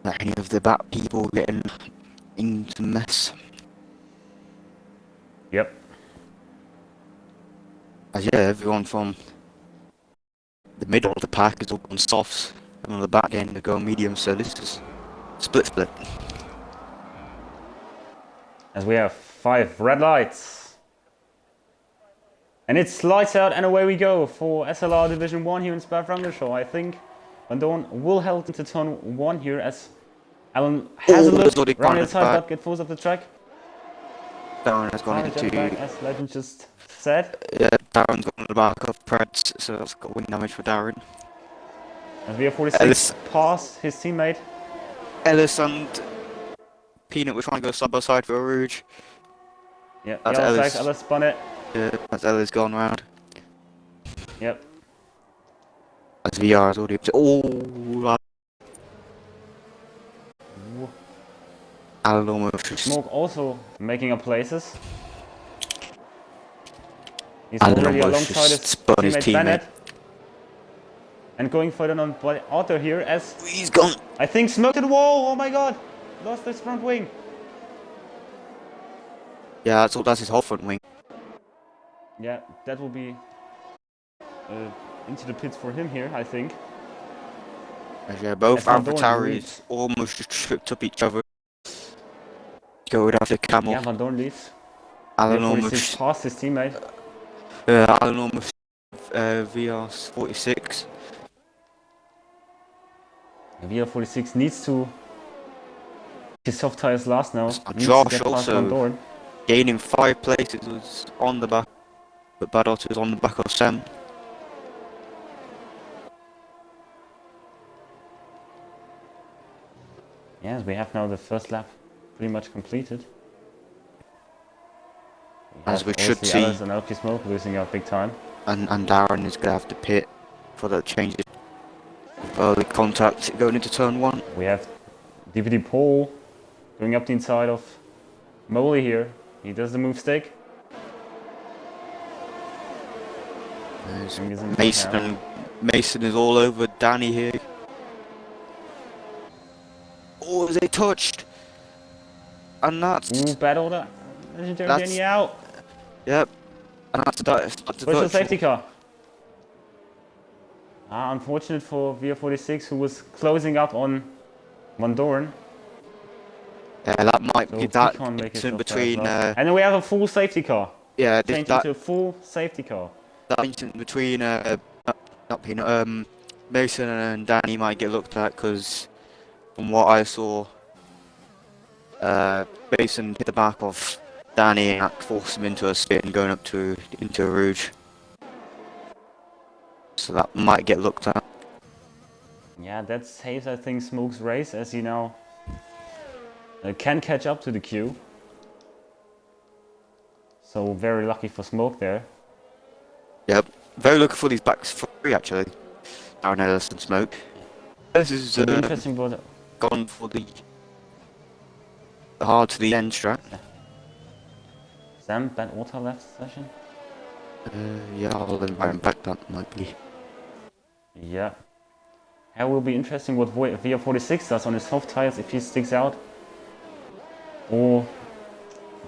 let any of the back people getting into mess. Yep. As yeah, everyone from the middle of the pack is all on softs, and on the back end they go medium, so this is split. As we have 5 red lights. And it's lights out and away we go for SLR Division 1 here in Spa-Francorchamps. I think Van Dorn will head into turn 1 here as Alan has a look around the inside but get forced off the track. Darren has gone into... back, as Legend just said. Yeah, Darren's gone on the back of Preds, so that's got wing damage for Darren. As we have 46 past his teammate. Ellis and Peanut were trying to go side by side for a Rouge. Yeah, that's Ellis. Ellis spun it. Yeah, that's Ellis gone round. Yep. As VR is already up to... Oh! Alan almost just... Smoke also making up places. He's Alan already almost alongside his teammate Bennett. And going for the auto here as... He's gone! I think smoked to the wall! Oh my god! Lost his front wing. Yeah, that's his whole front wing. Yeah, that will be into the pits for him here, I think. Yeah, both AlphaTauris almost just tripped up each other. Going after Camel. Yeah, Van Dorn leads. Alan almost past his teammate. Alan almost VR 46. VR46 needs to... His soft tires last now. Josh also gaining 5 places was on the back, but Badot was on the back of Sam. Yes, we have now the first lap pretty much completed. As we should see. Alice and LP Smoke losing out big time. And Darren is going to have to pit for that change. Early contact going into turn 1. We have DVD Paul going up the inside of Moley here. He does the move stick. Mason is all over Danny here. Oh, is it touched? And that's... Ooh, bad order. Legendary Danny out. Yep. And that's the safety car. Unfortunate for VR46 who was closing up on Van Dorn. Yeah, that might be that in between... and then we have a full safety car. Yeah, changed into a full safety car. That instant between not Peanut, Mason and Danny might get looked at because from what I saw, Mason hit the back of Danny and that forced him into a spin going up into a Rouge. So that might get looked at. Yeah, that saves I think Smoke's race as he now can catch up to the queue. So very lucky for Smoke there. Yep, very lucky for these backs free actually. Aaron Ellis and Smoke. This is interesting, but gone for the hard to the end strat. Yeah. Sam, Ben Orta left session. Yeah, I'll invite him back. That might be. Yeah. It will be interesting what VR46 does on his soft tires if he sticks out. Or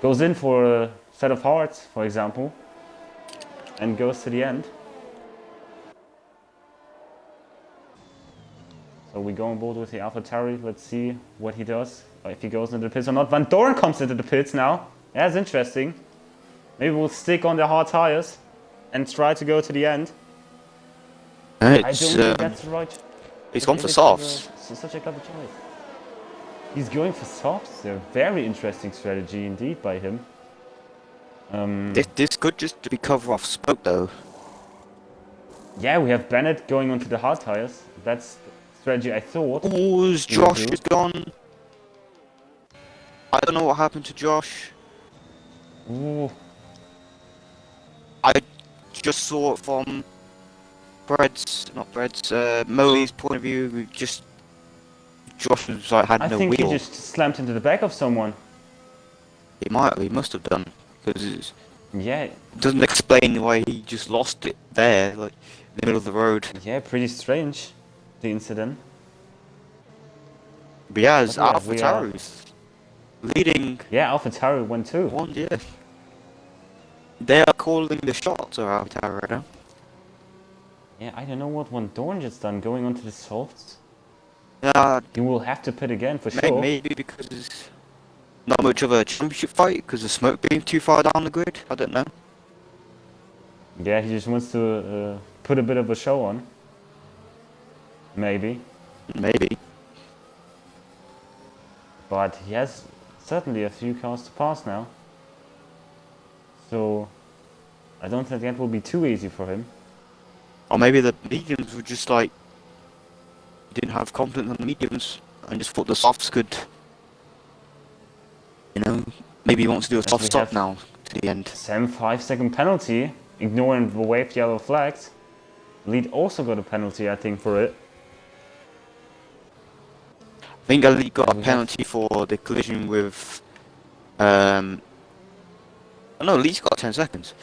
goes in for a set of hards, for example. And goes to the end. So we go on board with the AlphaTauri. Let's see what he does. If he goes into the pits or not. Van Dorn comes into the pits now. That's interesting. Maybe we'll stick on the hard tires and try to go to the end. I don't think that's right. He's gone for softs. Such a clever choice. He's going for softs. A very interesting strategy indeed by him. This could just be cover off Smoke though. Yeah, we have Bennett going onto the hard tires. That's the strategy I thought. Oh, Josh is gone. I don't know what happened to Josh. Ooh. I just saw it from Molly's point of view. Josh was like had no wheel. I think he just slammed into the back of someone. He must have done. Because yeah, it doesn't explain why he just lost it there, like in the middle of the road. Yeah, pretty strange, the incident. But yeah, it's But yeah, Alpha we are. Tauri's leading Yeah, AlphaTauri won too. one, yeah. They are calling the shots of Alpha Tauri right now. Yeah, I don't know what Van Dorn just done going onto the softs. Yeah, He will have to pit again for sure. maybe because it's not much of a championship fight because the smoke being too far down the grid. I don't know. Yeah, he just wants to put a bit of a show on. Maybe. Maybe. But he has certainly a few cars to pass now. So I don't think that will be too easy for him. Or maybe the mediums were just like didn't have confidence on the mediums and just thought the softs could, you know, maybe he wants to do a soft stop now to the end. Sam 5-second penalty, ignoring the waved yellow flags. Lead also got a penalty, I think, for it. I think Ali got a penalty for the collision with. Oh no, Lee's got 10 seconds.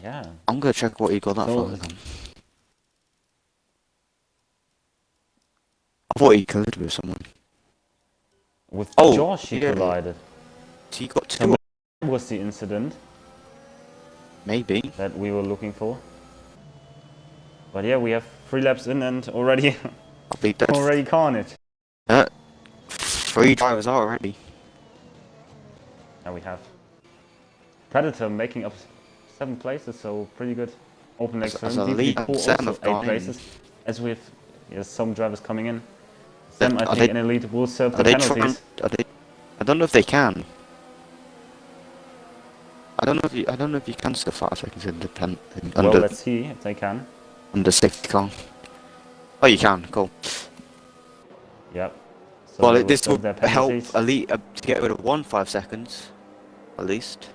Yeah. I'm gonna check what he got that for. I thought he collided with someone. With Oh, Josh, he collided. He got 2. So that was the incident. Maybe. That we were looking for. But yeah, we have 3 laps in and already carnage. 3 drivers out already. Now we have Predator making up 7 places, so pretty good. Open legs for him. DP4 also 8 places. As with some drivers coming in. Sam, I think, in Elite will serve the penalties. I don't know if they can. I don't know if you can serve 5 seconds in the pen. Well, let's see if they can. Under safety car. Oh, you can. Cool. Yep. So well, this will help Elite to get rid of 5 seconds, at least.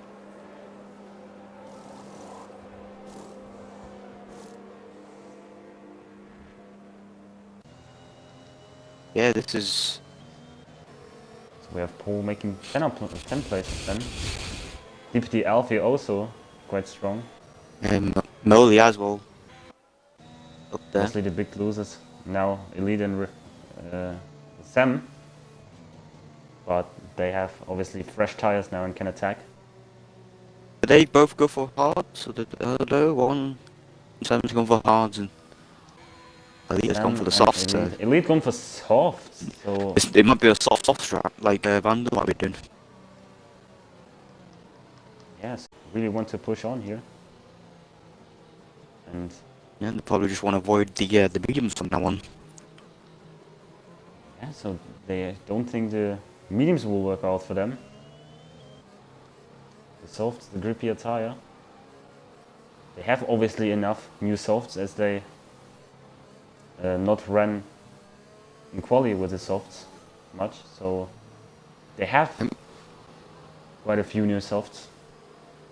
Yeah, this is. So we have Paul making 10 places then. DPT Alfie also quite strong. Molly as well. Up there. Mostly the big losers. Now Elite and Sam. But they have obviously fresh tires now and can attack. They both go for hards, or the other one. Sam's gone for hards and Elite has gone for the softs. Elite gone for softs. So it might be a soft strat like Vander might be doing. Yes, really want to push on here. And yeah, they probably just want to avoid the mediums from now on. Yeah, so they don't think the mediums will work out for them. The softs, the grippier tire. They have obviously enough new softs as they not ran in quali with the softs much, so they have quite a few new softs.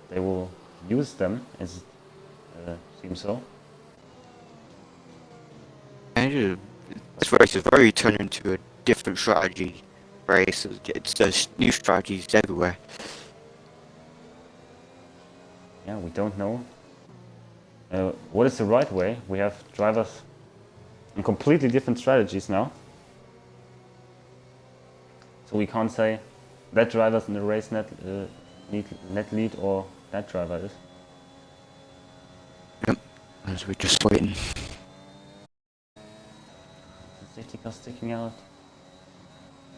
They will use them, as it seems so. And this race is very turned into a different strategy race. There's new strategies everywhere. Yeah, we don't know what is the right way. We have drivers in completely different strategies now. So we can't say that driver's in the race net lead or that driver is. Yep, as we're just waiting. Is the safety car sticking out?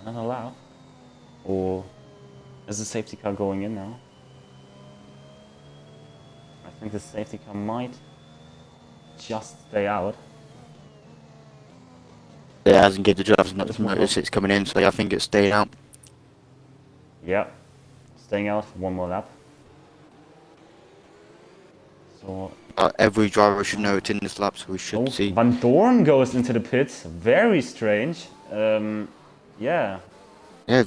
Not allowed? Or is the safety car going in now? I think the safety car might just stay out. It hasn't given the drivers much notice it's coming in, so I think it's staying out. Yeah, staying out for one more lap. So every driver should know it's in this lap, so we should see. Van Dorn goes into the pits. Very strange. Yeah. Yeah,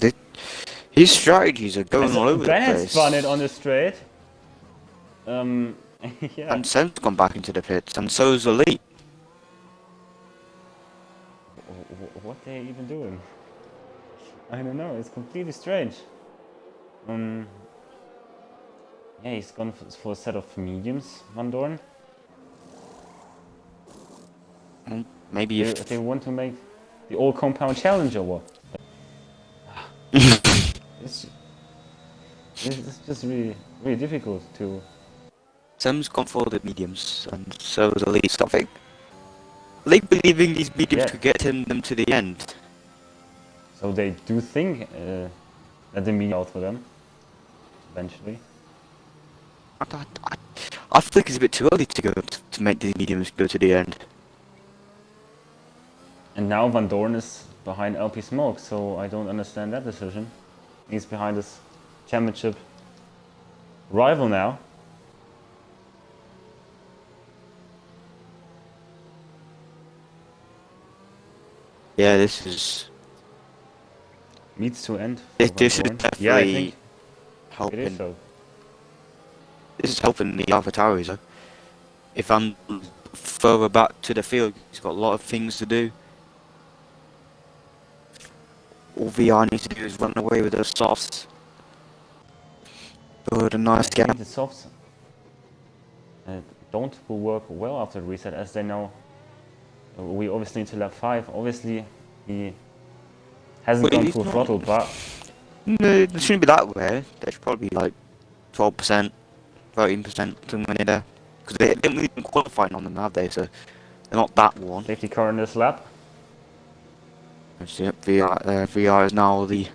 his strategies are going all over the place. Bennett spun it on the straight. Yeah. And Sam's gone back into the pits, and so's Elite. What they're even doing? I don't know. It's completely strange. Yeah, he's gone for a set of mediums, Van Dorn. Maybe if they want to make the all compound challenge or what? It's it's just really difficult to. Sam's gone for the mediums, and so is Elite. I think Elite believing these mediums Yeah. could get them to the end. So they do think that the media out for them eventually. I think it's a bit too early to go to make these mediums go to the end. And now Van Dorn is behind LP Smoke, so I don't understand that decision. He's behind his championship rival now. Yeah, this Needs to end. is for Van Dorn. Yeah, I definitely think it helping. is so. This is helping the Alpha Towers though. If I'm further back to the field, he's got a lot of things to do. All VR needs to do is run away with those softs. But a nice I gap. think the softs don't will work well after the reset, as they know we obviously need to lap 5. Obviously, he hasn't Well, gone he's full not- throttle, but No, it shouldn't be that way. There should probably be like 12%, 13%, somewhere near there. Because they haven't really been qualifying on them, have they? So they're not that one. safety car in this lap. So, yep, VR is now the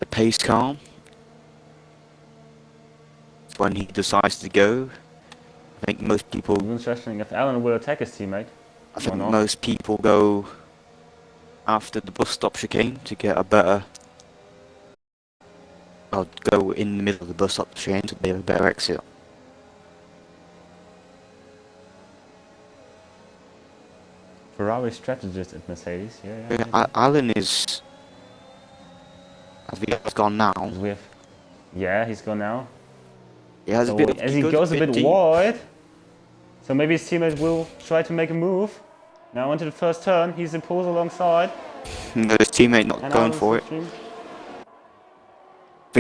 pace car. When he decides to go, I think most people. It's interesting if Alan will attack his teammate. I think not. most people go after the bus stop chicane to get a better. Or go in the middle of the bus stop chicane to be a better exit. Ferrari strategist at Mercedes. Yeah. Alan is. As VR's gone now. Yeah, he's gone now. Yeah, So as he goes a bit deep. wide, so maybe his teammate will try to make a move. Now into the first turn, he's in pulls alongside. No, his teammate not And going Alan's for it. switching.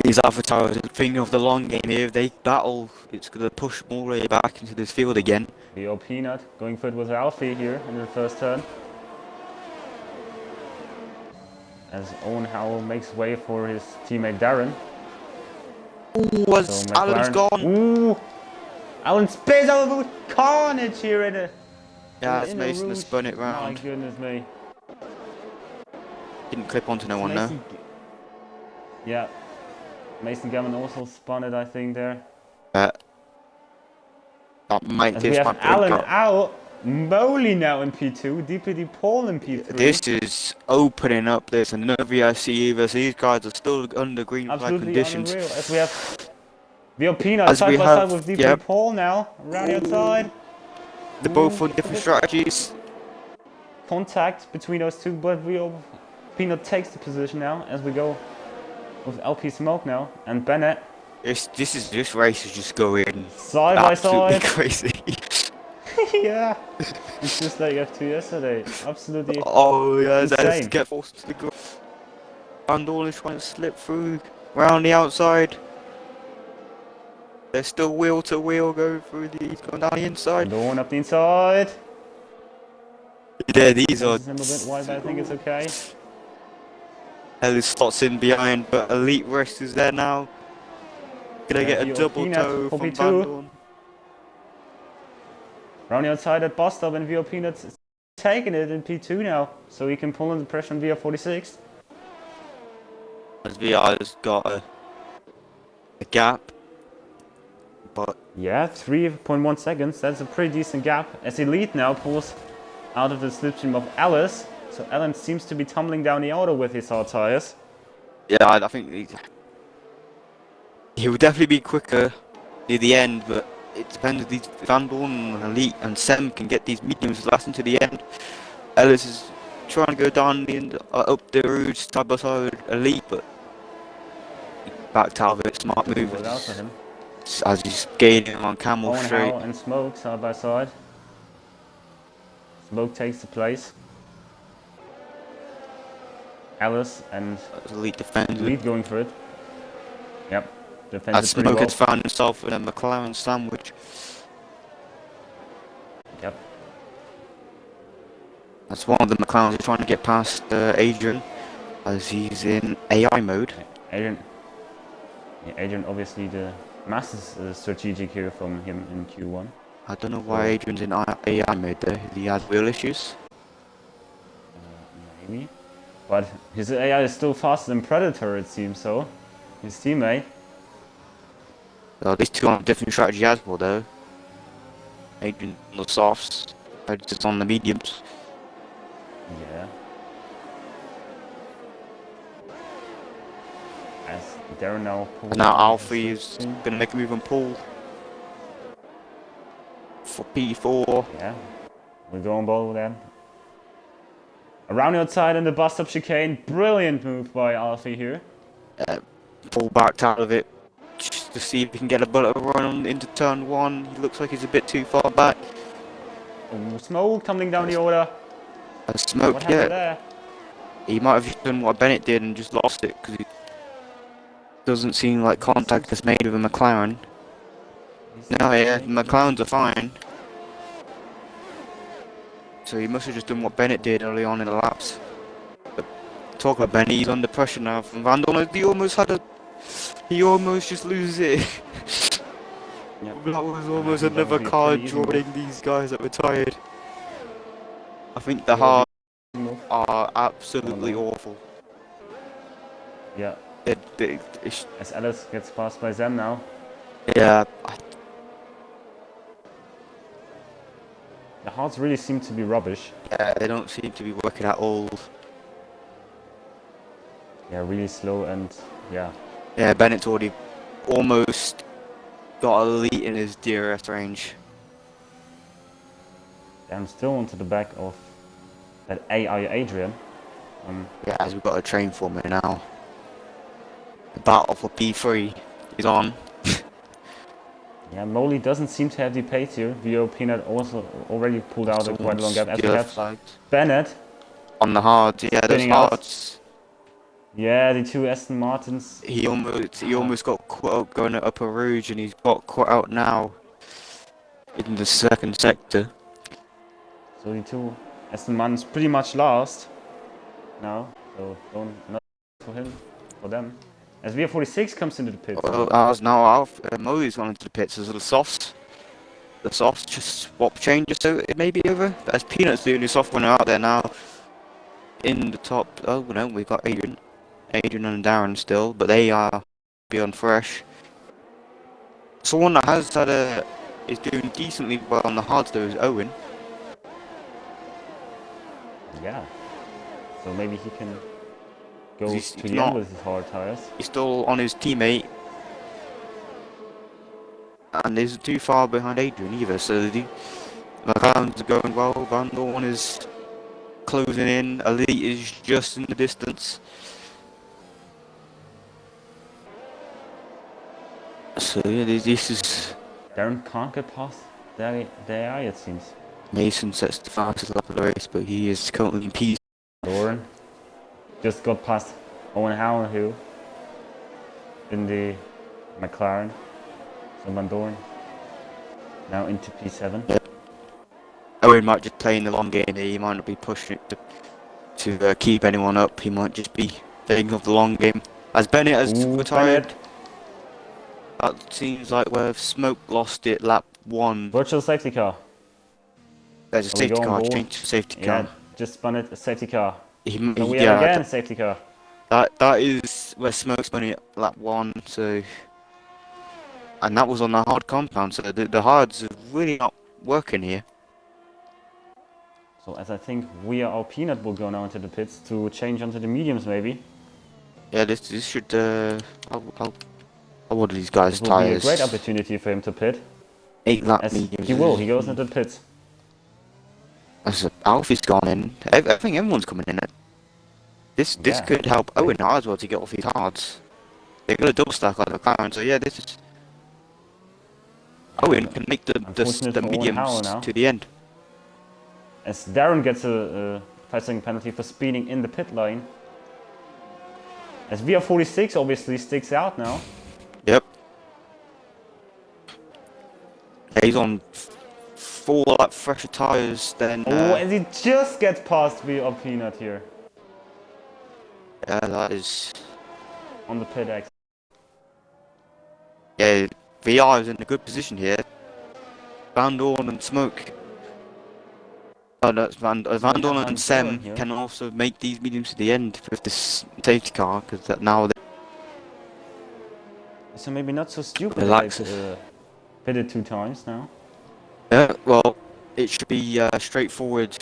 These Alpha Towers are thinking of the long game here. If they battle, it's going to push them all the way back into this field again. The old Peanut going for it with Alfie here in the first turn. As Owen Howell makes way for his teammate Darren. Ooh, So Alan's gone. Ooh! Alan spins over with carnage here in a. Yeah, in it's a Mason Rouge. has spun it My round. goodness me. Didn't clip onto no one though. Mason, yeah. Mason Gammon also spun it, I think, there. That might As we this have might break Alan up. out. Moley now in P2. DPD Paul in P3. This is opening up this another VIC either. So these guys are still under green flag Absolutely conditions. unreal. As we have Vio Peanut As side we by have- side with DPD yep. Paul now. Around the outside. They're both on different strategies. Contact between those two, but Vio Peanut takes the position now as we go with LP Smoke now and Bennett This race is just going side by absolutely side. crazy. Yeah, it's just like F2 yesterday. Absolutely. Oh yeah, Insane. let's get forced to the ground. Van Dorn is trying to slip through around the outside. They're still wheel to wheel going through these, going down the inside. Dawn up the inside. Yeah, these are. This is him a bit wide, but I think it's okay. Ellis slots in behind, but Elite Rest is there now. Gonna Yeah, get a Vio double Peanut, toe from Poppy Van two. Dorn. Round the outside at bus stop, and Vio Peanut's taking it in P2 now, so he can pull in the pressure on Vio 46. As VR's got a gap, but Yeah, 3.1 seconds. That's a pretty decent gap. As Elite now pulls out of the slipstream of Alice, so Alan seems to be tumbling down the auto with his hard tires. yeah, I think he will definitely be quicker near the end, but it depends if these Van Dorn and Elite and Sem can get these mediums lasting to the end. Ellis is trying to go down the end, up the route side by side with Elite, but he backed out of it. Smart move Pulled out for him. as he's gaining on Camel Owen straight. Howell and Smoke side by side. Smoke takes the place. Alice and As Elite defends it. Elite going for it. Yep, defends As it pretty Smoke well. has found himself in a McLaren sandwich. Yep. That's one of the McLarens trying to get past Adrian, as he's in AI mode. Adrian, yeah, Adrian obviously the massive strategic here from him in Q1. I don't know why Adrian's in AI mode though. He has wheel issues. Maybe. But his AI is still faster than Predator, it seems so. His teammate. These two on a different strategy as well though. Adrian on the softs, Predator's on the mediums. Yeah. As Darren now pulls. And now Alfie is gonna make a move on Paul. For P4. Yeah. We're going ball with that. Around the outside in the bus stop chicane. Brilliant move by Alfie here. Paul backed out of it just to see if he can get a bullet run into turn 1. He looks like he's a bit too far back. Ooh, smoke coming down the order. A smoke, What happened there? He might have just done what Bennett did and just lost it because it doesn't seem like contact is made with a McLaren. No, yeah, McLarens are fine. So he must have just done what Bennett did early on in the laps. But talk about Bennett, he's under pressure now from Van Dorn. He almost just loses it. Yep. That was almost another card joining these guys that were tired. I think the hards are absolutely awful. Yeah. As Alice gets passed by Zem now. Yeah. The hards really seem to be rubbish. Yeah, they don't seem to be working at all. Yeah, really slow and yeah. Yeah, Bennett's already almost got a lead in his DRS range. I'm still onto the back of that AI Adrian. Yeah, as we've got a train for me now. The battle for P3 is on. Yeah, Molly doesn't seem to have the pace here. VO Peanut also already pulled out a quite long gap. As we have Bennett on the hards, yeah, those hards. Yeah, the two Aston Martins. He almost got caught out going at Upper Rouge, and he's got caught out now in the second sector. So the two Aston Martins pretty much last now. So not for them. As VR46 comes into the pit. Well, Molly's gone into the pits as the softs just swap changes, so it may be over. But as Peanut's the only soft winner out there now in the top. Oh no, we've got Adrian and Darren still, but they are beyond fresh. Someone that has had is doing decently well on the hards though is Owen. Yeah. So maybe he can go to the end with his hard tires. He's still on his teammate. And isn't too far behind Adrian either, so the McLaren's are going well. Van Dorn is closing in. Elite is just in the distance. So yeah, this is... Darren can't get past the AI, it seems. Mason sets the fastest lap of the race, but he is currently in P. Doran just got past Owen Howard in the McLaren. So Van Dorn now into P7. Yep. Owen might just play in the long game here. He might not be pushing it to keep anyone up. He might just be thinking of the long game. As Bennett has retired. Bennett. That seems like where Smoke lost it lap 1. Virtual safety car. There's a safety car, change to safety car. Yeah, just spun it, a safety car. We have again a safety car. That is where Smoke spun it lap 1, so... And that was on the hard compound, so the hards are really not working here. So as I think our Peanut will go now into the pits to change onto the mediums maybe. Yeah, this should... what are these guys' tyres? Be a great opportunity for him to pit. 8 lap mediums. He goes into the pits. Alfie's gone in. I think everyone's coming in. This could help Owen as well to get off his hards. They're going to double stack on the McLaren, so yeah, this is... Owen can make the mediums to the end. As Darren gets a 5-second penalty for speeding in the pit lane. As VR46 obviously sticks out now. Yep. Yeah, he's on 4 like fresher tyres, then Oh, and he just gets past VR Peanut here yeah, that is on the pit exit. yeah. VR is in a good position here. Van Dorn and Smoke. Oh, no, it's Van Dorn and Sem here. can also make these mediums to the end with this safety car because now they So maybe not so stupid relax. that they pitted 2 times now. Yeah, well, it should be straightforward,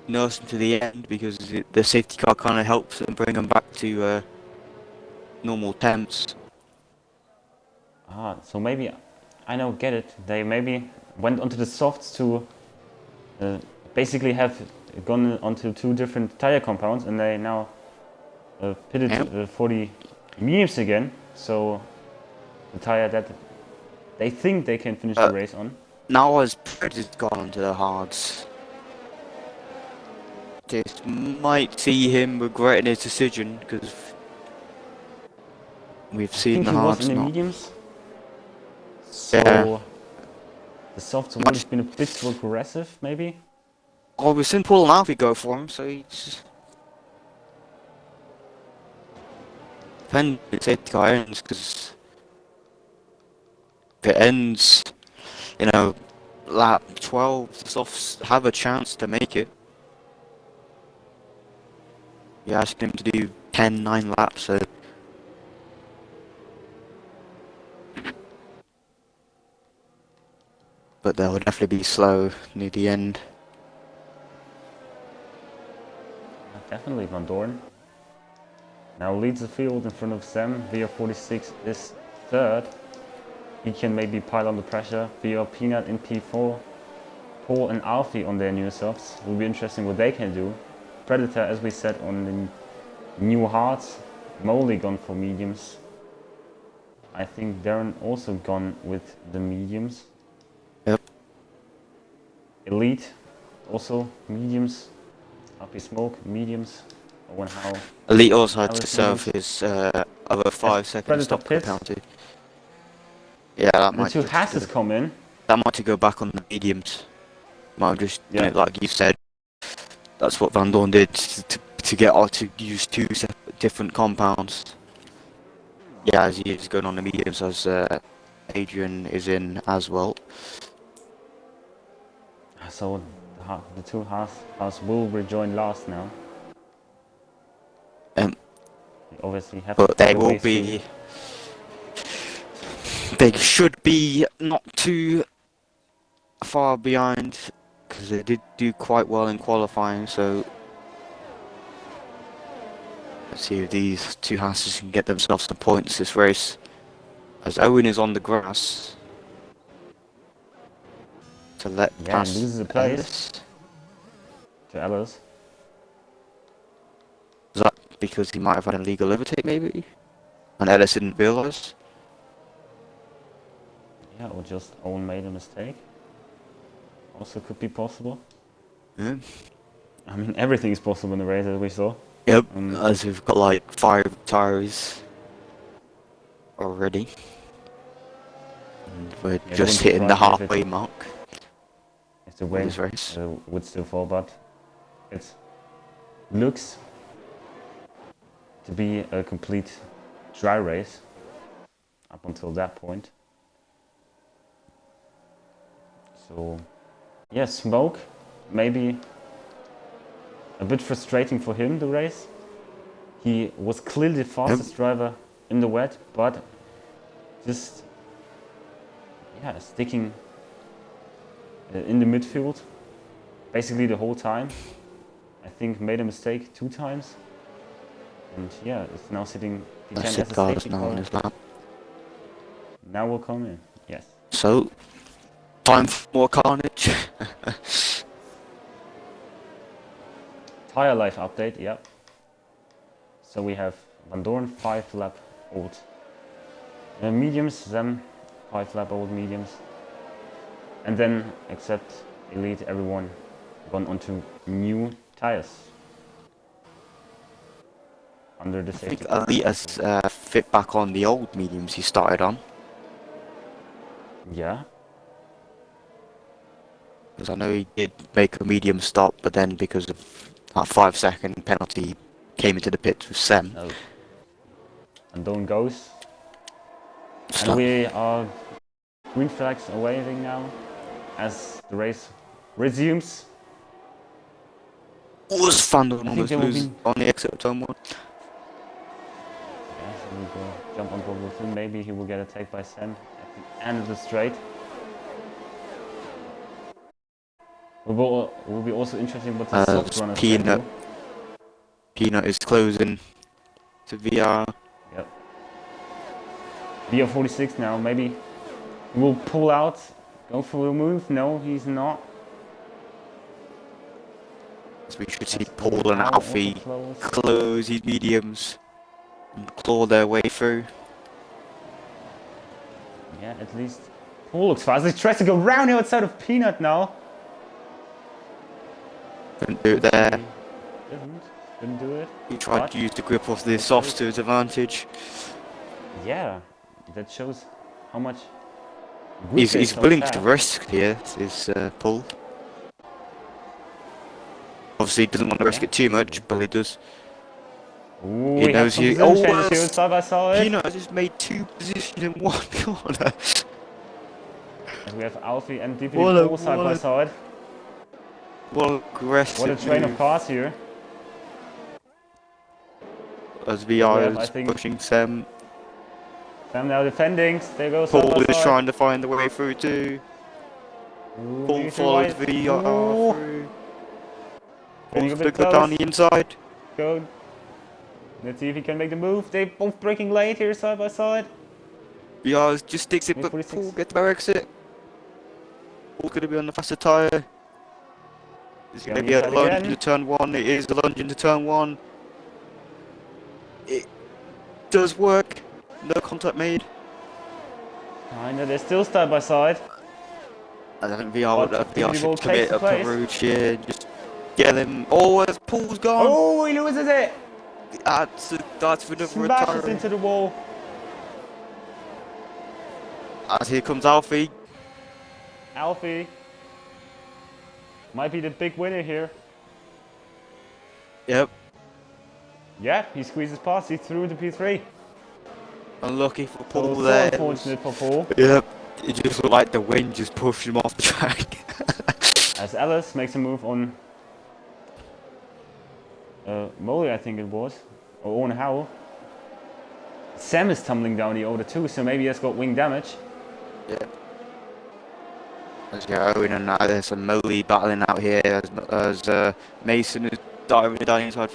nursing to the end because the safety car kind of helps them bring them back to normal temps. Ah, so maybe, I know, get it. They maybe went onto the softs to basically have gone onto 2 different tire compounds, and they now pitted Yep. for the mediums again. So the tire that they think they can finish the race on. Now as Pred has gone into the hards, this might see him regretting his decision because we've I seen think the he was hards in the not. mediums. So Yeah. the softs would have been a bit too aggressive, maybe. Oh, we've seen Paul and Alfie go for him, so he's depends if the safety car ends because if it ends, lap 12, the softs have a chance to make it. You ask him to do 10, 9 laps, so but they'll definitely be slow near the end. Definitely Van Dorn. Now leads the field in front of Sam. VR46 is third. He can maybe pile on the pressure. VR Peanut in P4. Paul and Alfie on their new softs. Will be interesting what they can do. Predator, as we said, on the new hards. Molly gone for mediums. I think Darren also gone with the mediums. Yep. Elite also mediums. Happy Smoke mediums. Owen Howe. Elite also had to Alice serve mediums. his other 5-second Predator stop pits. penalty. Yeah, that The might 2 just, Hasses come in. that might to go back on the mediums. Might have just done Yeah. it like you said. That's what Van Dorn did to get or to use 2 different compounds. Yeah, as he is going on the mediums, as Adrian is in as well. So the 2 Haas will rejoin last now. Um, They obviously have but to they find a will way be. through. They should be not too far behind because they did do quite well in qualifying. So let's see if these 2 Hasses can get themselves some points this race. As Owen is on the grass to let pass loses the place Ellis. to Ellis. Is that because he might have had an illegal overtake maybe? And Ellis didn't realise? Yeah, or just Owen made a mistake. Also could be possible. Yeah. I mean, everything is possible in the race, as we saw. Yep, as we've got like 5 tires already. And we're Yeah, just wouldn't hitting the surprise me if halfway mark If the of win this race. would still fall, but it looks to be a complete dry race up until that point. So, yeah, Smoke, maybe a bit frustrating for him, the race. He was clearly the fastest driver in the wet, but just, yeah, sticking in the midfield basically the whole time. I think made a mistake 2 times. And yeah, it's now sitting P10 as a safety now on car. his lap. Now will come in, yes. So, time for more carnage. Tire life update, yeah. So we have Van Dorn 5 lap old mediums, them 5 lap old mediums. And then, except Elite, everyone gone onto new tires. Under the I safety think car. Elite has fit back on the old mediums he started on. Yeah. because I know he did make a medium stop, but then because of that 5-second penalty, he came into the pits with Sem. Oh. And Don goes. And So, we are green flags waving now as the race resumes. was Fandon I think almost there will lose be... on the exit of turn 1. Yeah, so we will jump on board with him. Maybe he will get attacked by Sam at the end of the straight. It will be also interesting what the soft runners can do. Peanut is closing to VR. Yep. VR46 now, maybe he will pull out, go for a move. No, he's not. So we should see Paul and Alfie close these mediums and claw their way through. Yeah, at least Paul looks fast. He tries to go round outside of Peanut now. Couldn't do it there. Didn't do it. He tried to use the grip off the softs to his advantage. Yeah, that shows how much He's willing to risk here, is Paul. Obviously, he doesn't want to risk it too much, but he does. Ooh, He knows he. Side by side. Peanut has just made 2 positions in 1 corner. And we have Alfie and DPD Paul side by side. What aggressive. What a train of cars here. As VR is pushing Sam. Sam now defending. There goes Paul is trying to find the way through too. Paul follows VR through. Paul's going to go down the inside. Go. Let's see if he can make the move. They're both breaking late here side by side. VR just sticks it, but Paul gets their exit. Paul's going to be on the faster tyre. It's going to be a lunge into turn 1. It is a lunge into turn 1. It does work. No contact made. I know they're still side by side. I don't think VR should commit a Peruge here. Just get them. Oh, as Paul's gone. Oh, he loses it. That's for another smashes into the wall. As here comes Alfie. Alfie might be the big winner here. Yep. Yeah, he squeezes past. He's through the P3. Unlucky for Paul so there. Unfortunate for Paul. Yep. It just looked like the wind just pushed him off the track. As Alice makes a move on Molly, I think it was, or on Howell. Sam is tumbling down the order too, so maybe he has got wing damage. Yeah. As Owen and there's a Molly battling out here as Mason is diving down inside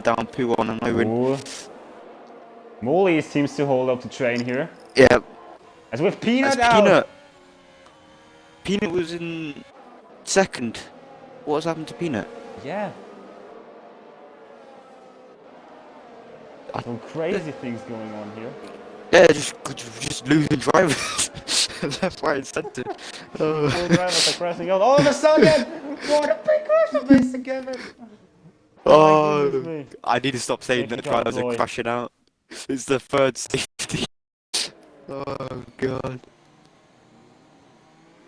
down Poo on and Owen. Molly seems to hold up the train here. Yeah. As with Peanut out. Peanut was in second. What has happened to Peanut? Yeah. Some crazy things going on here. Yeah, just losing drivers left, right, and centre. All drivers are crashing out. All of a sudden, what a big crash race together. Oh, I need to stop saying that drivers are crashing out. It's the third safety. Oh god.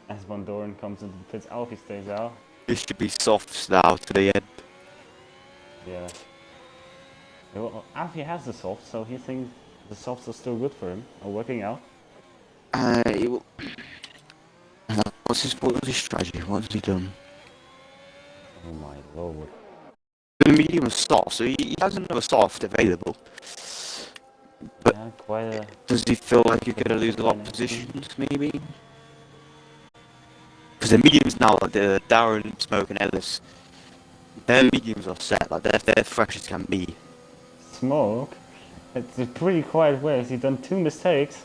As Van Doren comes into the pits, Alfie stays out. This should be softs now to the end. Yeah. Well, Alfie has the softs, so he thinks the softs are still good for him, are working out. What's his strategy? What has he done? Oh my lord. The medium is soft, so he has another soft available. But yeah, quite a... does he feel like he's going to lose a lot of positions, maybe? Because the mediums now, like the Darren, Smoke and Ellis, their mediums are set, like they're fresh as can be. Smoke, it's a pretty quiet way. He's done 2 mistakes,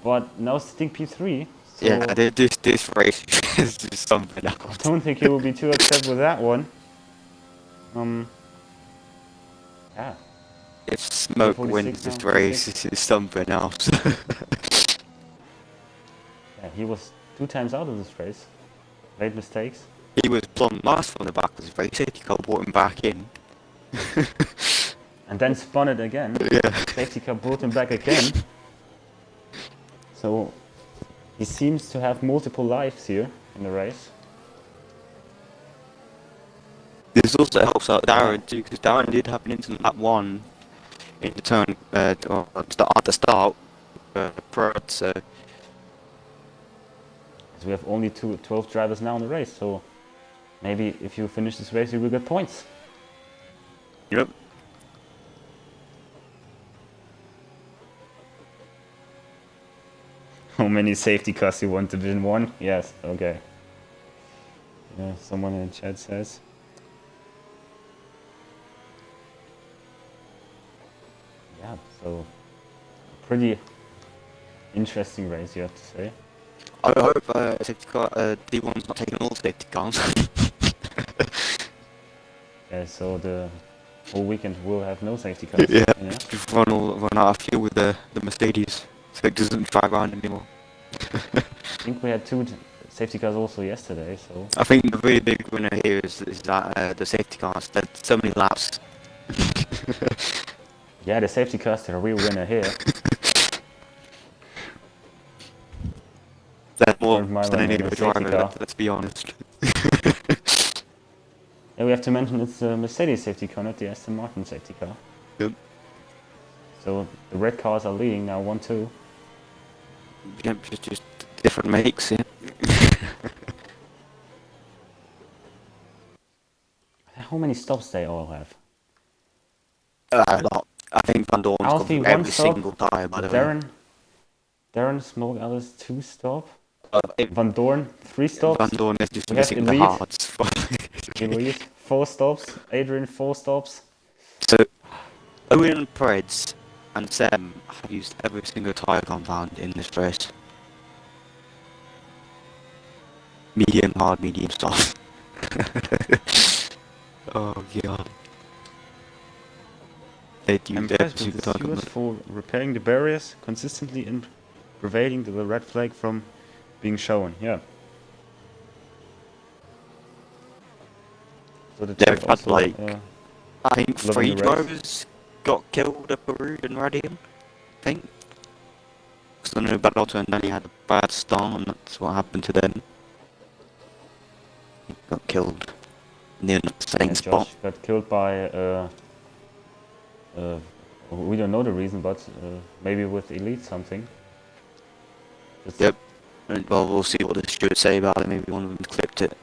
but now sitting P3. So yeah, this race is just something else. I don't think he will be too upset with that one. Yeah. If Smoke wins this race, it's something else. Yeah, he was 2 times out of this race. Made mistakes. He was plumb last from the back of his race. Safety car brought him back in. And then spun it again. Yeah. Safety car brought him back again. So he seems to have multiple lives here in the race. This also helps out Darren too, because Darren did have an incident lap 1 in the turn, at the start, Prod, so... So we have only 12 drivers now in the race, so maybe if you finish this race you will get points. Yep. How many safety cars you want Division 1? Yes, okay. Yeah, someone in the chat says. Yeah, so pretty interesting race, you have to say. I hope safety car, D1's not taking all safety cars. Yeah, so the whole weekend will have no safety cars. Yeah, just run out of fuel with the Mercedes, so it doesn't drive around anymore. I think we had 2 safety cars also yesterday, so... I think the really big winner here is that the safety cars, there's so many laps. Yeah, the safety cars are a real winner here. They're more My than any runner, other safety driver, car. let's be honest. Yeah, we have to mention it's the Mercedes safety car, not the Aston Martin safety car. Yep. So the red cars are leading now 1-2. Yeah, just different makes, yeah. How many stops they all have? A lot. I think Van Dorn's got Alfie, through 1 every stop. single tyre, by the way. Darren Smoke others 2 stop. Uh, Van Dorn 3 stops. Van Dorn is just We have missing the Elite. hards. Elite 4 stops. Adrian 4 stops. So, Owen, Preds, and Sam have used every single tyre compound in this race. Medium, hard, medium, soft. Oh god. They do I'm every impressed single with tyre the stewards compound. for repairing the barriers consistently and preventing the red flag from being shown. Yeah. So the They've chat had also, like, I think loving 3 the race. drivers got killed at Peru and Radian, I think. Because I know Battlauto and Danny had a bad start and that's what happened to them. He got killed near the same Yeah, spot. Josh got killed by we don't know the reason, but maybe with Elite something. Just Yep. And, well, we'll see what the stewards say about it. Maybe one of them clipped it.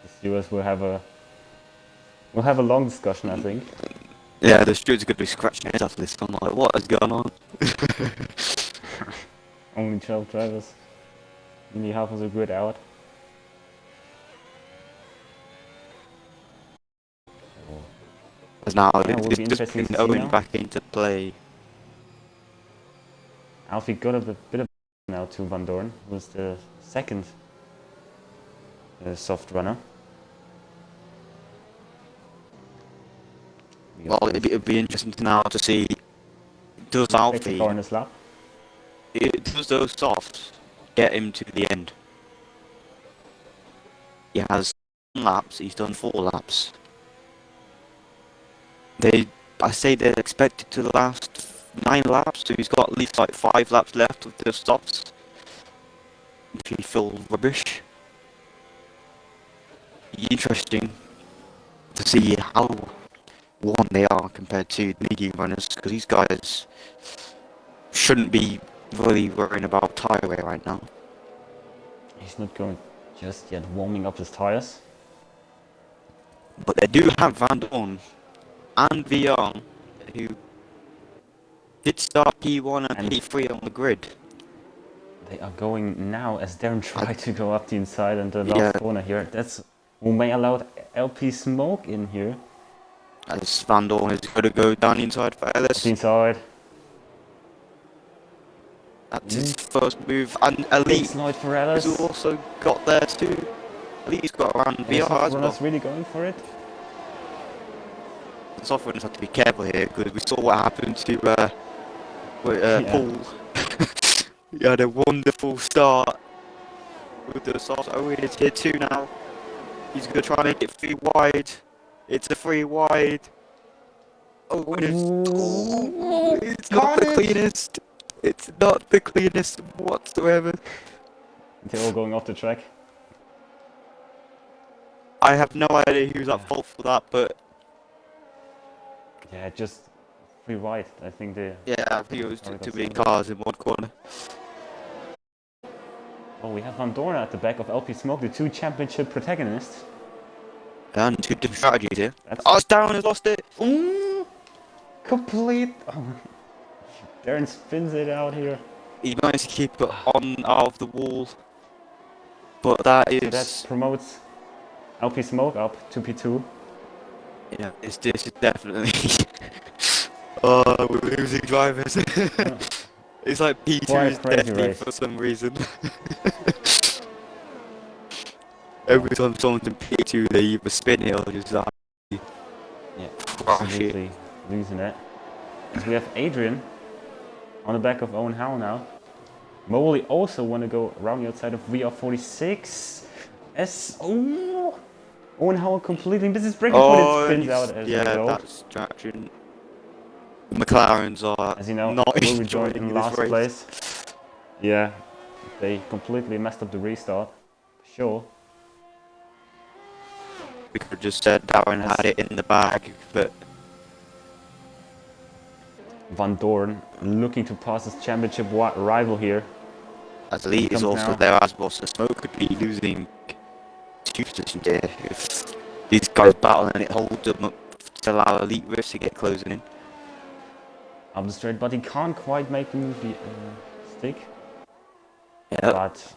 The stewards will have a long discussion, I think. Yeah, the stewards are going to be scratching their heads after this. I'm like, what is going on? Only 12 drivers. Nearly half of the grid out. Because now Yeah, it will be it's just interesting been to see Owen now. back into play. Alfie got a bit of now to Van Dorn, who's the second soft runner. Well, it'd be interesting now to see, does Second Alfie, car in this lap. does those softs get him to the end? He has 7 laps, he's done 4 laps. I say they're expected to last 9 laps, so he's got at least like 5 laps left with the softs. If he feels rubbish. Interesting to see how worn they are compared to the medium runners, because these guys shouldn't be really worrying about tyre wear right now. He's not going just yet warming up his tires. But they do have Van Dorn and VR, who did start P1 and P3 on the grid. They are going now as Darren tried to go up the inside and the last corner here. That's who may allow LP Smoke in here. As Van Dorn is going to go down the inside for Ellis. The inside. That's his first move. And Elite Slide for Ellis. has also got there too. Elite's got around VR as well. Really going for it. The soft runners have to be careful here, because we saw what happened to Paul. He had a wonderful start with the soft. Oh, it's here too now. He's going to try and make it 3 wide. It's a 3 wide. Oh, it's not the cleanest. It's not the cleanest whatsoever. They're all going off the track. I have no idea who's at fault for that, but Yeah, just free wide. I think the yeah, I think it was car got too many started. cars in one corner. Oh, we have Van Dorn at the back of LP Smoke, the two championship protagonists. And two different strategies here. That's Oh, it's down, has lost it. Ooh, complete. Oh. Darren spins it out here. He managed to keep it on out of the wall, but that So that is, promotes LP Smoke up to P2. yeah, this is definitely. Oh, we're losing drivers. It's like P2 Quite a is crazy deadly race. for some reason. Every time someone's in P2, they either spin it or just Yeah, crash it. absolutely losing it. As we have Adrian on the back of Owen Howell now. Mowley also want to go around the outside of VR46. Oh, Owen Howell completely misses his braking point. It spins out as a yeah, result. that's traction. McLarens are As you know, not will rejoin in enjoying last this race. place. Yeah, they completely messed up the restart. Sure. We could have just said Darren had it in the bag, but Van Dorn looking to pass his championship rival here. as Elite is Comes also now. there as well, so Smoke could be losing two positions here if these guys battle and it holds them up to allow Elite Rifts to get closing in. Up the straight, but he can't quite make the move stick. Yeah. But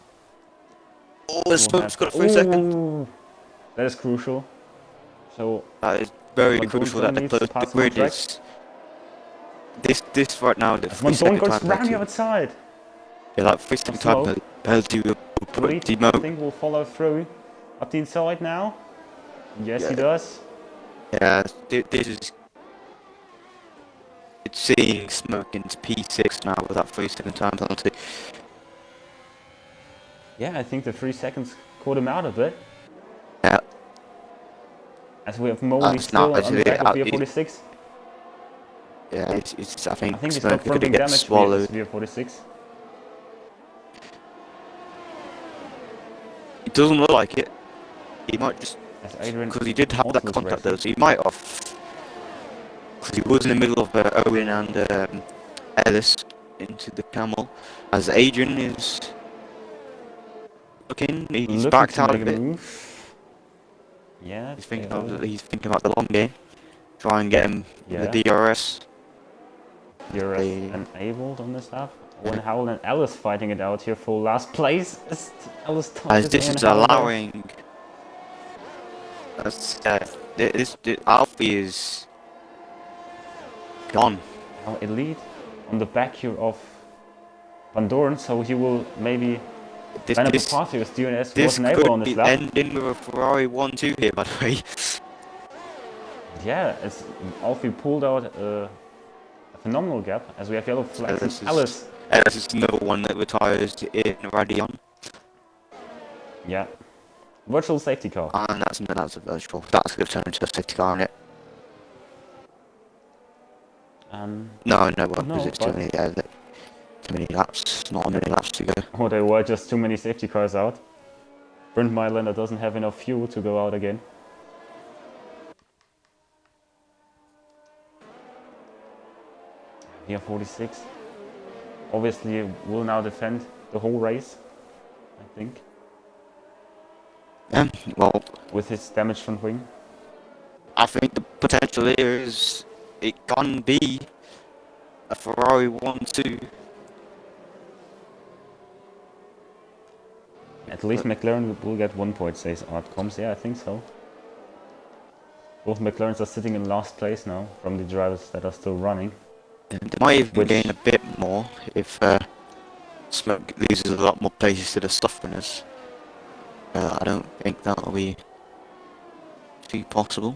Oh, the Smoke's got a 3 second. Ooh, that is crucial. So That is very Van Dorn crucial that they needs to close the pass him on grid. track. This right now, the as 3 Van Dorn second goes time round the penalty. outside. Yeah, that 3 second time Smoke. penalty will put Elite, I Timo. think, will follow through. Up the inside now. Yes, Yeah. he does. Yeah, this is. It's seeing Smoke into P6 now with that 3 second time penalty. Yeah, I think the 3 seconds caught him out of it. Yeah, As we have Mowley that's still not on the back of actually. VR46. Yeah, it's. I think, I think he's Smoke confronting could get damage swallowed. via VR46. It doesn't look like it. He might just As Adrian because he did have also that was contact racing. though, so he might have. Because he was in the middle of Owen and Ellis into the camel, as Adrian is looking. He's Looking backed to out make of a it. move. Yeah, He's thinking about the long game. Try and get him Yeah. the DRS. You're They- enabled on this lap. Owen Howell and Ellis fighting it out here for last place. As Ellis As touches this Owen is Howell there. allowing. This Alfie is gone. Now Elite on the back here of Van Dorn, so he will maybe This line up a this, path here as DNS this wasn't able on could this be lap. ending with a Ferrari 1-2 here, by the way. Yeah, as Alfie pulled out a phenomenal gap as we have yellow flags. Ellis And Ellis, Ellis is another one that retires in Radion, yeah, virtual safety car. and that's a virtual. That's going to turn into a safety car, isn't it? No, because No, it's too but- many. Too many laps. Not many laps to go. Oh, there were just too many safety cars out. Bernd Mailänder doesn't have enough fuel to go out again. Yeah, 46. Obviously will now defend the whole race, I think, Yeah. Well, with his damaged front wing. I think the potential here is it can be a Ferrari 1-2. At least McLaren will get 1 point, says Artcoms. Yeah, I think so. Both McLarens are sitting in last place now from the drivers that are still running. And they might even Which- gain a bit more if Smoke loses a lot more places to the soft winners. I don't think that'll be too possible.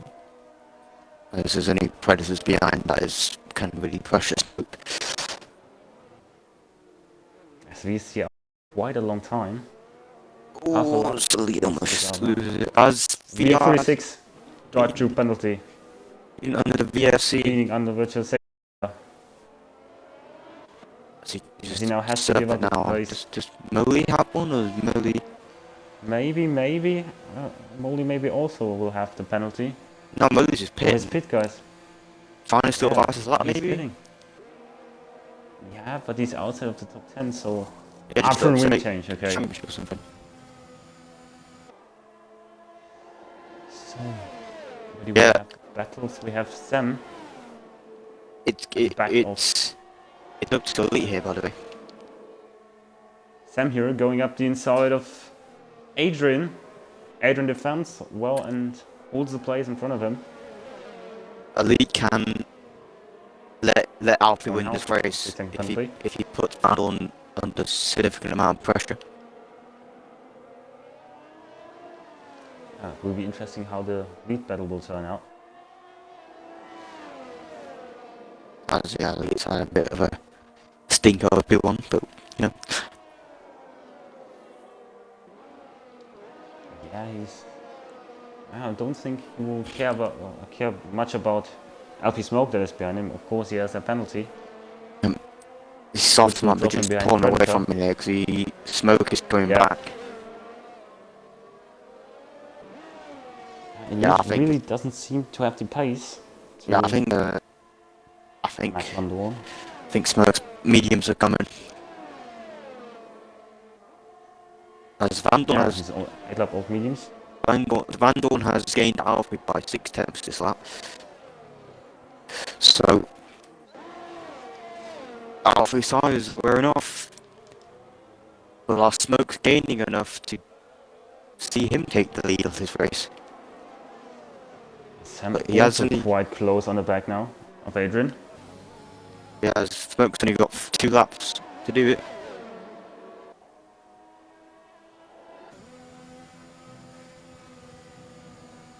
As there's any predators behind that is kind of really precious. As we see quite a long time. Oh, just the lead almost Half a lap. loses it. As VR VR46 drive-through penalty, under the VFC, being under virtual safety. he He now has to give up now. the race. Does Molly have one, or is Molly Maybe. Moldy maybe also will have the penalty. No, Moses is Oh, his pitting. pit, guys. Finally still Yeah, fastest lap, he's maybe? pitting. Yeah, but he's outside of the top 10, so... Yeah, just After a wing upset change, okay. championship or something. So... What do we Yeah. have? Battles, we have Sam. Back It's up to the elite here, by the way. Sam here going up the inside of Adrian. Adrian defends well and holds the place in front of him. Elite can let Alfie Going win this Alfie, race taking if penalty. he puts that on under significant amount of pressure. It will be interesting how the lead battle will turn out. As yeah, Elite's had a bit of a stink over P1, but you know. Yeah, I don't think he will care much about Alfie Smoke that is behind him. Of course, he has a penalty. He's soft will man, but drop him just behind pulling away Predator. from me there because Smoke is coming Yeah. back. And Yeah, he really doesn't seem to have the pace. Yeah, I think Match Van Doorn. I think Smoke's mediums are coming. As Van Doorn Yeah, has his 8-lap old mediums. Van Doorn has gained Alfie by 6 tenths this lap. So Alfie's tires were enough. But our Smoke's gaining enough to see him take the lead of this race. Sam But he has also only quite close on the back now of Adrian. yeah, Smoke's only got 2 laps to do it.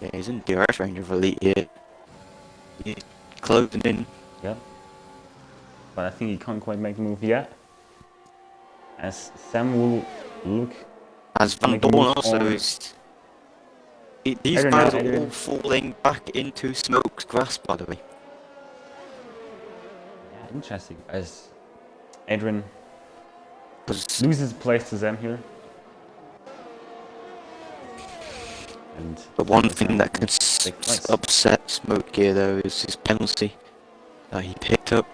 Yeah, he's in DRS range of Elite here. He's closing in. Yeah. But I think he can't quite make the move yet. As Sam will look. As Van Make a Doorn move also on. is. These Adrian guys now, are all Adrian. falling back into Smoke's grasp, by the way. Yeah, interesting. As Adrian 'Cause loses place to Sam here. And the one Sam thing that can take place. upset Smoke here, though, is his penalty that he picked up.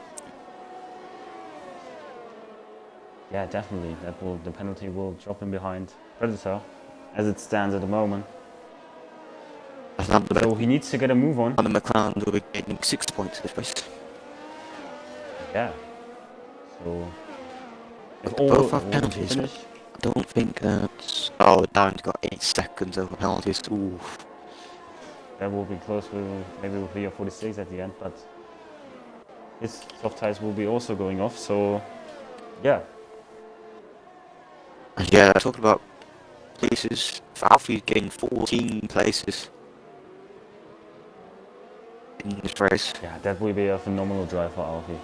Yeah, definitely. The penalty will drop him behind Predator, as it stands at the moment. So he needs to get a move on. And the McLaren will be getting 6 points this race. Yeah. So if But all both have will penalties. finish, I don't think that's. Oh, Darren's got 8 seconds over penalties. Ooh. that will be close. Maybe we'll be a 46 at the end, but his soft tires will be also going off. So yeah. And yeah, talking about places, Alfie's getting 14 places in this race. Yeah, that will be a phenomenal drive for Alfie.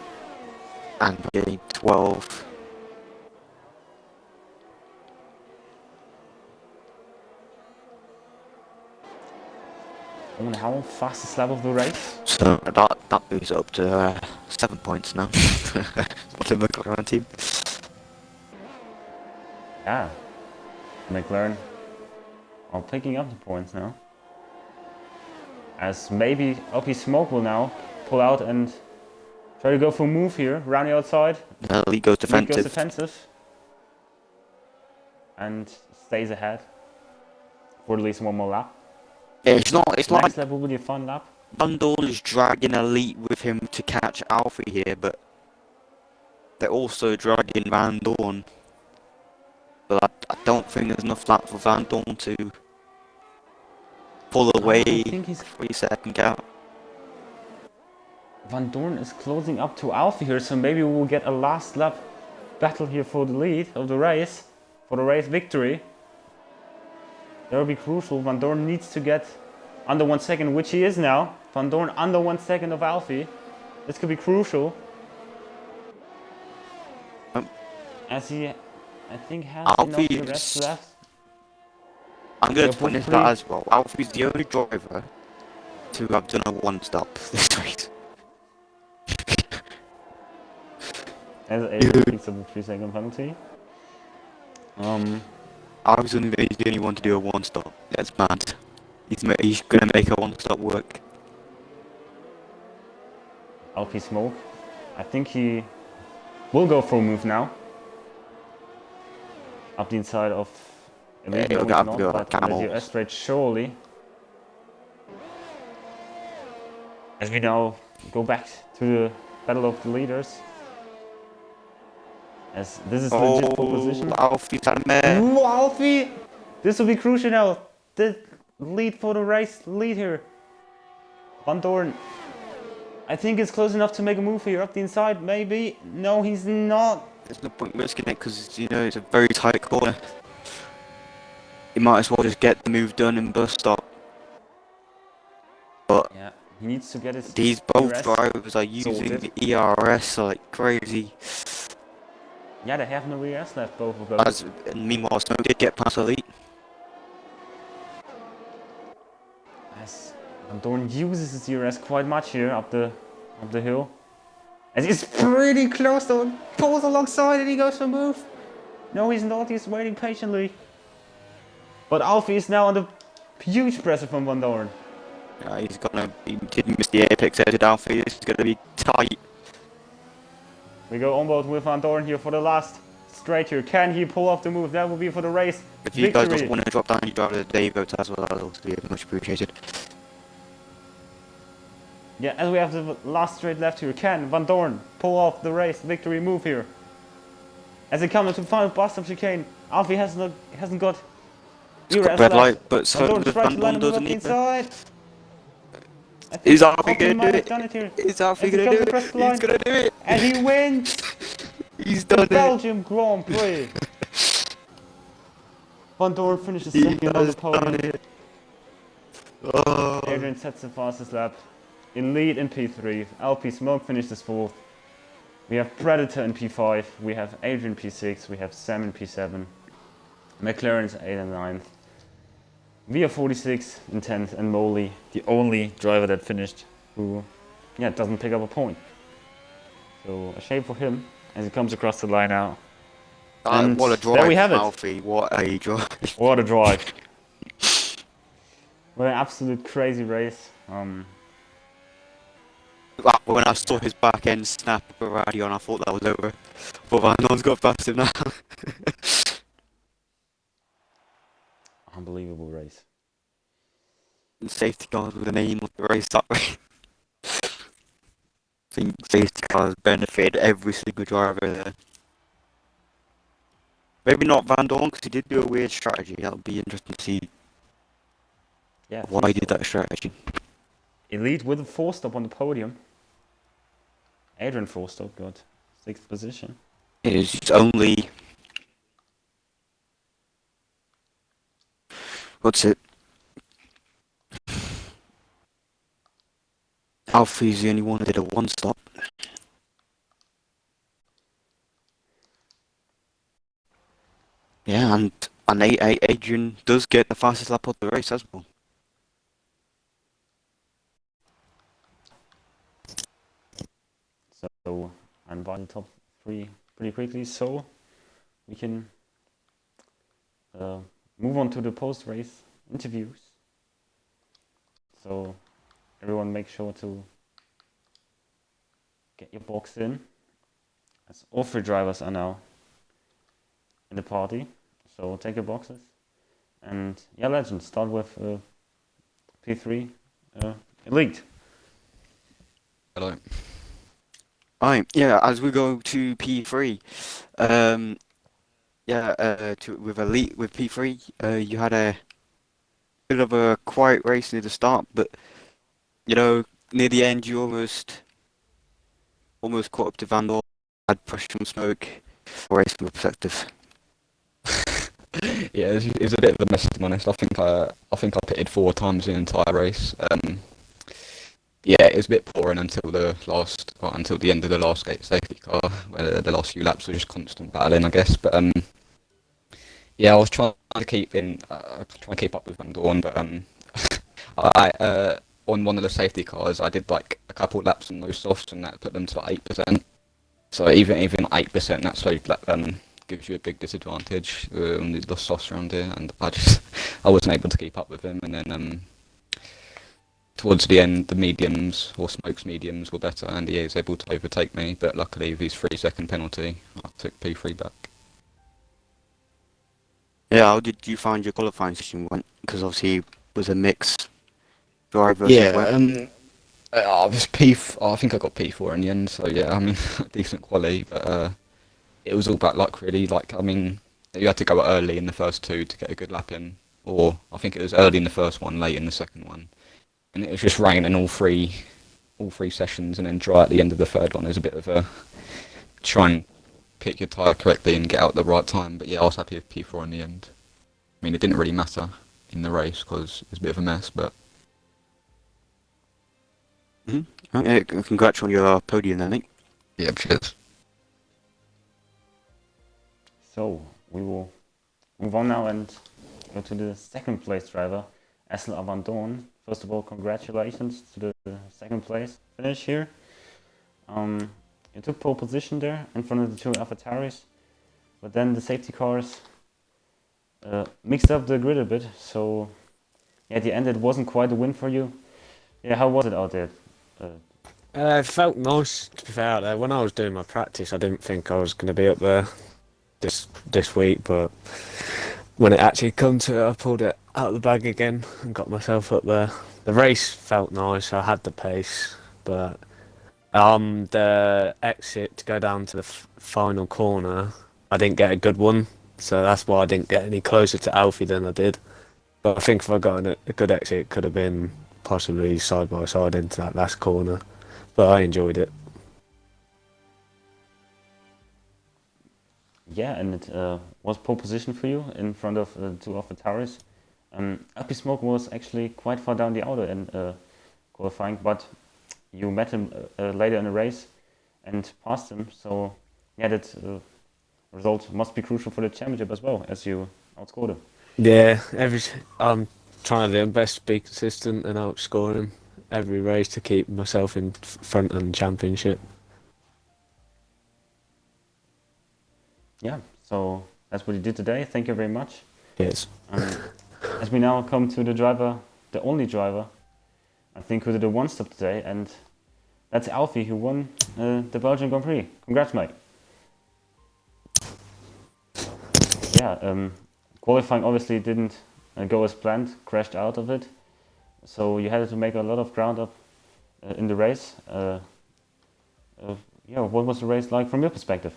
And getting 12. And how fast is lap of the race? So that moves up to 7 points now. For the McLaren team. Yeah. McLaren are picking up the points now. As maybe Alfie Smoke will now pull out and try to go for a move here, round the outside. Lee goes Lead goes defensive. defensive. And stays ahead for at least one more lap. Yeah, it's Next like lap will be a fun lap. Van Doorn is dragging Elite with him to catch Alfie here, but they're also dragging Van Doorn. But I don't think there's enough lap for Van Doorn to pull away I think he's 3 second gap. Van Doorn is closing up to Alfie here, so maybe we will get a last lap battle here for the lead of the race, for the race victory. That will be crucial. Van Doorn needs to get under 1 second, which he is now. Van Doorn under 1 second of Alfie. This could be crucial. As he, I think, has enough the rest left. I'm going Yeah, to point this probably- out as well. Alfie's the only driver to have done a 1-stop this race. As Adrian picks up a 3 second penalty. I was only the only one to do a one stop. That's mad. He's gonna make a one stop work. Alfie Smoke. I think he will go for a move now. Up the inside of Elite, Yeah, no, he'll he's go not, like but on the camels. US straight surely. As we now go back to the battle of the leaders. As this is legit pole position. Alfie's had a mare. Ooh, Alfie! This will be crucial now. The lead for the race, lead here. Van Doorn. I think it's close enough to make a move here up the inside, maybe. No, he's not. There's no point risking it because you know it's a very tight corner. You might as well just get the move done and bus stop. But Yeah, he needs to get his these both ERS drivers are using sorted. the ERS like crazy. Yeah, they have no ERS left, both of them. And meanwhile, Snow did get past Elite. As Van Doorn uses his ERS quite much here up the hill. As he's pretty close to pulls alongside and he goes for a move. No, he's not, he's waiting patiently. But Alfie is now under huge pressure from Van Doorn. He didn't miss the apex edge at Alfie. This is gonna be tight. We go on board with Van Doorn here for the last straight here. Can he pull off the move? That will be for the race. If you victory. guys don't want to drop down, you drive the day votes as well. That'll also be much appreciated. Yeah, as we have the last straight left here, can Van Doorn pull off the race victory move here? As they come into the final bus of chicane, Alfie hasn't got It's got red light, but Van so Doorn the tries Van to line Doorn him up doesn't need inside. Is Alfie Alfie gonna might do have done it here. it? Is Alfie As he gonna comes do across it? the line. He's gonna do it! And he wins He's the done it! Belgium Grand Prix. Van Doorn finishes He second on the has done podium. it! Oh. Adrian sets the fastest lap. In lead in P3, LP Smoke finishes fourth. We have Predator in P5, we have Adrian P6, we have Sam in P7. McLaren's 8 and 9th. We have 46 in 10th, and Moley, the only driver that finished, who doesn't pick up a point. So a shame for him as he comes across the line now. And What a drive, there we have it. Alfie. What a drive. What a drive. What an absolute crazy race. When I saw his back end snap a radio on, I thought that was over. But Van Doorn's got past him now. Unbelievable race. Safety cars with the name of the race that way. I think safety cars benefited every single driver there. Maybe not Van Doorn because he did do a weird strategy. That would be interesting to see why he did that strategy. Elite with a 4-stop on the podium. Adrian 4-stop got 6th position. It is only... What's it? Alfie's the only one that did a one-stop. Yeah, and Adrian does get the fastest lap of the race as well. So I'm by the top 3 pretty quickly, so we can move on to the post-race interviews. So everyone make sure to get your box in, as all 3 drivers are now in the party. So take your boxes. And yeah, legend, start with P3 Elite. Hello. As we go to P3, with Elite with P3, you had a bit of a quiet race near the start, but you know near the end you almost caught up to Van Doorn. Had push from Smoke, racing perspective. Yeah, it was a bit of a mess, to be honest. I think I pitted 4 times in the entire race. Yeah, it was a bit boring until the end of the last safety car, where the last few laps were just constant battling, I guess. But yeah, I was trying to keep up with Van Doorn, but I on one of the safety cars, I did like a couple laps on those softs, and that put them to 8%. So even 8%, that slowed gives you a big disadvantage on the softs around here, and I wasn't able to keep up with him. And then towards the end, the mediums or smokes mediums were better, and he was able to overtake me. But luckily, with his 3-second penalty, I took P3 back. Yeah, how did you find your qualifying session went? Because obviously it was a mix driver. I was I think I got P4 in the end. So yeah, I mean, decent quality, but it was all about luck, really. Like, I mean, you had to go early in the first two to get a good lap in, or I think it was early in the first one, late in the second one, and it was just raining all three sessions, and then dry at the end of the third one. It was a bit of a try and pick your tyre correctly and get out at the right time. But yeah, I was happy with P4 in the end. I mean, it didn't really matter in the race because it was a bit of a mess, but Okay, congrats on your podium then, mate. yeah, cheers. So we will move on now and go to the second place driver, SLR Van Dorn. First of all, congratulations to the second place finish here. You took pole position there in front of the two AlphaTauris, but then the safety cars mixed up the grid a bit. So yeah, at the end it wasn't quite a win for you. Yeah, how was it out there? It felt nice to be fair out there. When I was doing my practice, I didn't think I was going to be up there this week, but when it actually come to it, I pulled it out of the bag again and got myself up there. The race felt nice. I had the pace, but the exit to go down to the final corner, I didn't get a good one, so that's why I didn't get any closer to Alfie than I did. But I think if I got a good exit, it could have been possibly side by side into that last corner. But I enjoyed it. Yeah, and it was pole position for you in front of the two AlphaTauris. Happy Smoke was actually quite far down the outer in qualifying, but you met him later in the race and passed him. So yeah, that result must be crucial for the championship as well, as you outscored him. Yeah, I'm trying to do my best to be consistent and outscore him every race to keep myself in front of the championship. Yeah, so that's what you did today. Thank you very much. Yes. As we now come to the driver, the only driver, I think, who did a one-stop today, and that's Alfie, who won the Belgian Grand Prix. Congrats, mate. Yeah, qualifying obviously didn't go as planned, crashed out of it, so you had to make a lot of ground up in the race. Yeah, what was the race like from your perspective?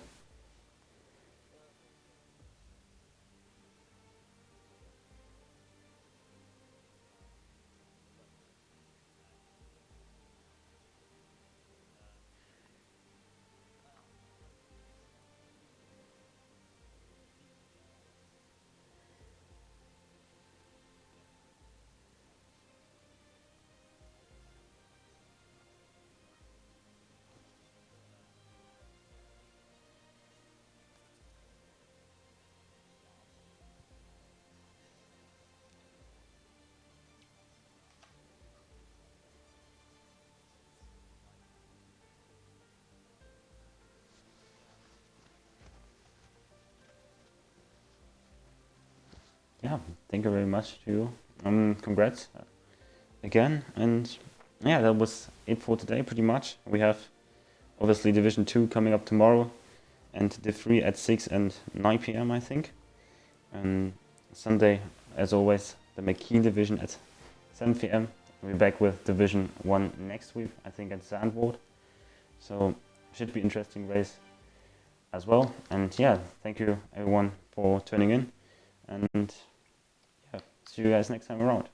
Yeah, thank you very much to you. Congrats again, and yeah, that was it for today pretty much. We have obviously Division 2 coming up tomorrow, and Div 3 at 6 and 9 p.m. I think. And Sunday, as always, the McKean division at 7 p.m. We'll be back with Division 1 next week, I think, at Zandvoort. So should be interesting race as well. And yeah, thank you everyone for tuning in, and yeah, see you guys next time around.